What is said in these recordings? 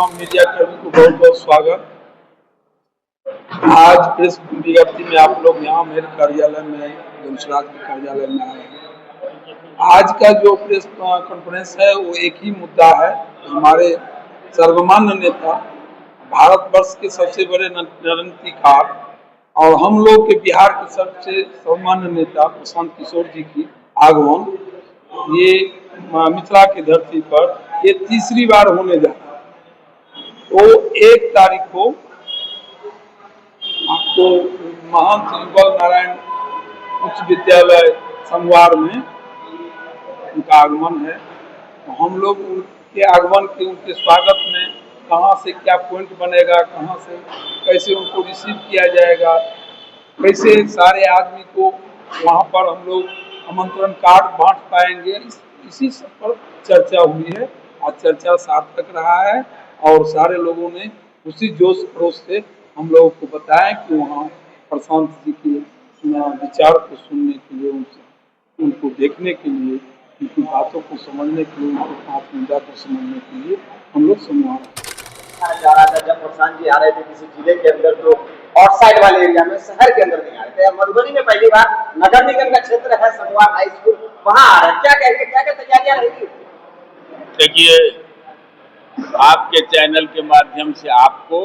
तमाम मीडिया कर्मी को बहुत बहुत स्वागत। आज प्रेस विज्ञप्ति में आप लोग यहाँ मेरे कार्यालय में, जनसुराज के कार्यालय में आए हैं। आज का जो प्रेस कॉन्फ्रेंस है वो एक ही मुद्दा है। हमारे सर्वमान्य नेता, भारतवर्ष के सबसे बड़े रणनीतिकार और हम लोग के बिहार के सबसे सर्वमान्य नेता प्रशांत किशोर जी की आगमन ये मिथिला की धरती पर ये तीसरी बार होने जा रहा है। तो 1 तारीख को आपको महंत युगल नारायण उच्च विद्यालय समवार में उनका आगमन है। तो हम लोग उनके आगमन के उनके स्वागत में कहाँ से क्या पॉइंट बनेगा, कहाँ से कैसे उनको रिसीव किया जाएगा, कैसे सारे आदमी को वहाँ पर हम लोग आमंत्रण कार्ड बांट पाएंगे, इसी सब पर चर्चा हुई है। आज चर्चा सार्थक रहा है और सारे लोगों ने उसी जोश खरोश से हम लोगों को बताया कि वहाँ प्रशांत जी के विचार को सुनने के लिए, उनको देखने के लिए, उनकी बातों को समझने के लिए, उनकी प्राथमिकता को समझने के लिए हम लोग समूह जा रहा था। जब प्रशांत जी आ रहे थे किसी जिले के अंदर तो आउटसाइड वाले एरिया में, शहर के अंदर नहीं आ रहे थे। मधुबनी में पहली बार नगर निगम का क्षेत्र है समवार हाई स्कूल, वहाँ आ रहे हैं। क्या कहेंगे, क्या क्या तैयारियां रहेगी? देखिए, आपके चैनल के माध्यम से आपको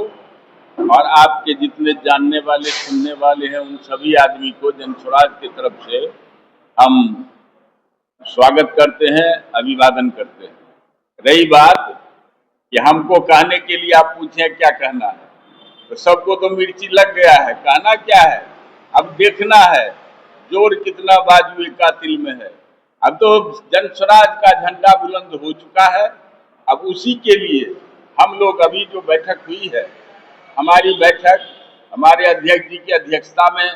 और आपके जितने जानने वाले सुनने वाले हैं उन सभी आदमी को जनसुराज की तरफ से हम स्वागत करते हैं, अभिवादन करते हैं। रही बात कि हमको कहने के लिए आप पूछें क्या कहना है, तो सबको तो मिर्ची लग गया है। कहना क्या है, अब देखना है जोर कितना बाजुए कातिल में है। अब तो जनसुराज का झंडा बुलंद हो चुका है। अब उसी के लिए हम लोग अभी जो बैठक हुई है, हमारी बैठक हमारे अध्यक्ष जी की अध्यक्षता में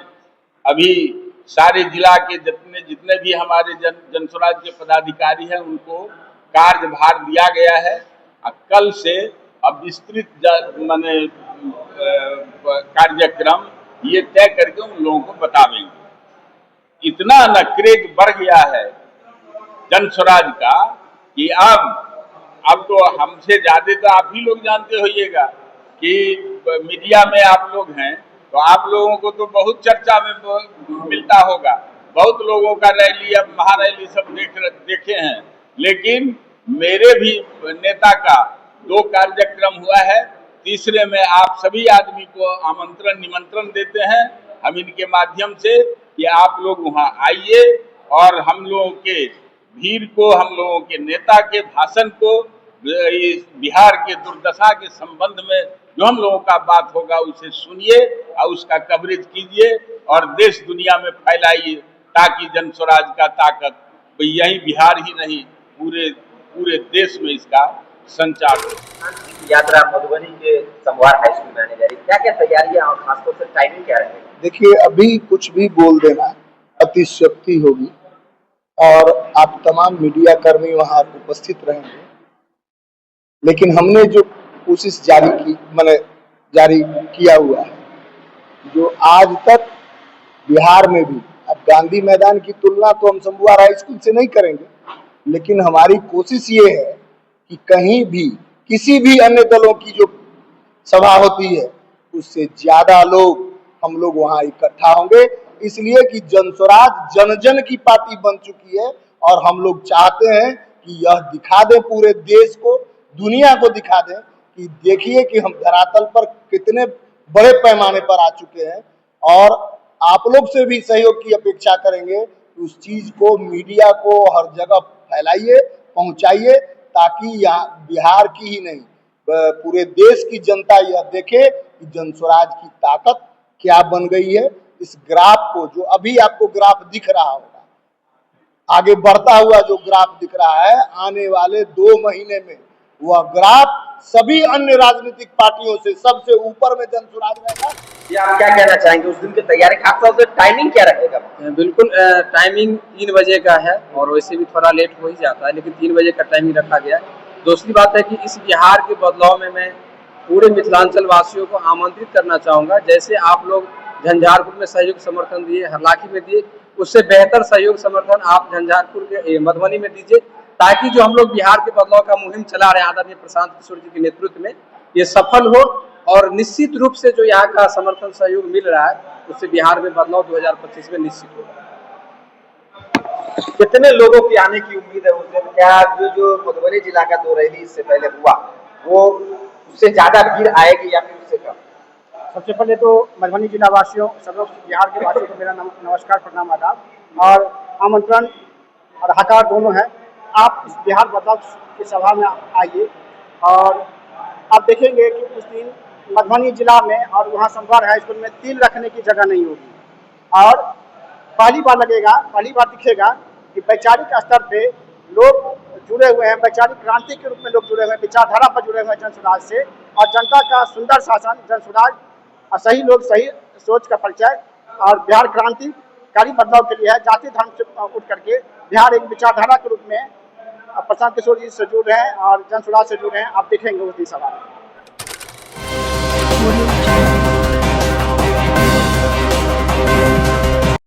अभी सारे जिला के जितने भी हमारे जनसुराज के पदाधिकारी हैं उनको कार्यभार दिया गया है। कल से अब विस्तृत माने कार्यक्रम ये तय करके उन लोगों को बतावेंगे। इतना न क्रेज बढ़ गया है जनसुराज का कि अब तो हमसे ज्यादा तो आप ही लोग जानते होइएगा कि मीडिया में आप लोग हैं, तो आप लोगों को तो बहुत चर्चा में मिलता होगा। बहुत लोगों का रैली, अब महारैली सब देखे हैं, लेकिन मेरे भी नेता का 2 कार्यक्रम हुआ है। तीसरे में आप सभी आदमी को आमंत्रण निमंत्रण देते हैं हम इनके माध्यम से कि आप लोग वहाँ आइए और हम लोगों के भीड़ को, हम लोगों के नेता के भाषण को, इस बिहार के दुर्दशा के संबंध में जो हम लोगों का बात होगा उसे सुनिए और उसका कवरेज कीजिए और देश दुनिया में फैलाइए, ताकि जनसुराज का ताकत यही बिहार ही नहीं पूरे देश में इसका संचार हो। यात्रा मधुबनी के समवार हाई स्कूल में आने जा रही, क्या क्या तैयारियां और खासतौर से टाइमिंग क्या रहेगी? देखिए, अभी कुछ भी बोल देना अतिशयोक्ति होगी और आप तमाम मीडिया कर्मी वहां उपस्थित रहेंगे, लेकिन हमने जो कोशिश जारी किया हुआ है, जो आज तक बिहार में भी, अब गांधी मैदान की तुलना तो हम समवार हाई स्कूल से नहीं करेंगे, लेकिन हमारी कोशिश ये है कि कहीं भी किसी भी अन्य दलों की जो सभा होती है उससे ज्यादा लोग हम लोग वहां इकट्ठा होंगे, इसलिए कि जनसुराज जन जन की पार्टी बन चुकी है और हम लोग चाहते हैं कि यह दिखा दें, पूरे देश को, दुनिया को दिखा दें कि देखिए कि हम धरातल पर कितने बड़े पैमाने पर आ चुके हैं। और आप लोग से भी सहयोग की अपेक्षा करेंगे, उस चीज को मीडिया को हर जगह फैलाइए, पहुंचाइए, ताकि यहाँ बिहार की ही नहीं पूरे देश की जनता यह देखे कि जनसुराज की ताकत क्या बन गई है। इस ग्राफ को, जो अभी आपको ग्राफ दिख रहा होगा, आगे बढ़ता हुआ जो ग्राफ दिख रहा है, आने वाले 2 महीने में वह ग्राफ सभी अन्य राजनीतिक पार्टियों से सबसे ऊपर में जनसुराज रहेगा। ये आप क्या कहना चाहेंगे, उस दिन की तैयारी खासतौर से टाइमिंग क्या रहेगा? बिल्कुल, टाइमिंग 3 बजे का है और वैसे भी थोड़ा लेट हो ही जाता है, लेकिन 3 बजे का टाइमिंग रखा गया है। दूसरी बात है कि इस बिहार के बदलाव में मैं पूरे मिथिलांचल वासियों को आमंत्रित करना चाहूँगा। जैसे आप लोग झंझारपुर में सहयोग समर्थन दिए, हरलाखी में दिए, उससे बेहतर सहयोग समर्थन आप झंझारपुर के मधुबनी में दीजिए, ताकि जो हम लोग बिहार के बदलाव का मुहिम चला रहे हैं आदरणीय प्रशांत किशोर जी के नेतृत्व में, ये सफल हो और निश्चित रूप से जो यहाँ का समर्थन सहयोग मिल रहा है उससे बिहार में बदलाव 2025 में निश्चित होगा। कितने लोगों की आने की उम्मीद है उस दिन? क्या जो मधुबनी जिला का 2 रैली इससे पहले हुआ वो उससे ज्यादा भीड़ आएगी या फिर उससे कम? सबसे पहले तो मधुबनी जिला वासियों सब बिहार के वासियों को मेरा नमस्कार प्रणाम आदाब और आमंत्रण और हकार दोनों है। आप इस बिहार बदलाव की सभा में आइए और आप देखेंगे कि उस दिन मधुबनी जिला में और वहाँ संभर हाई स्कूल में तिल रखने की जगह नहीं होगी और पहली बार दिखेगा कि वैचारिक स्तर पे लोग जुड़े हुए हैं, वैचारिक क्रांति के रूप में लोग जुड़े हुए हैं, विचारधारा पर जुड़े हुए हैं जनसुराज से और जनता का सुंदर शासन जनसुराज और सही लोग सही सोच का परिचय और बिहार क्रांतिकारी बदलाव के लिए है। जाति धर्म से उठ करके बिहार एक विचारधारा के रूप में प्रशांत किशोर जी से जुड़ रहे हैं और जनसुराज से जुड़ रहे हैं। आप देखेंगे उस दिन सभा में।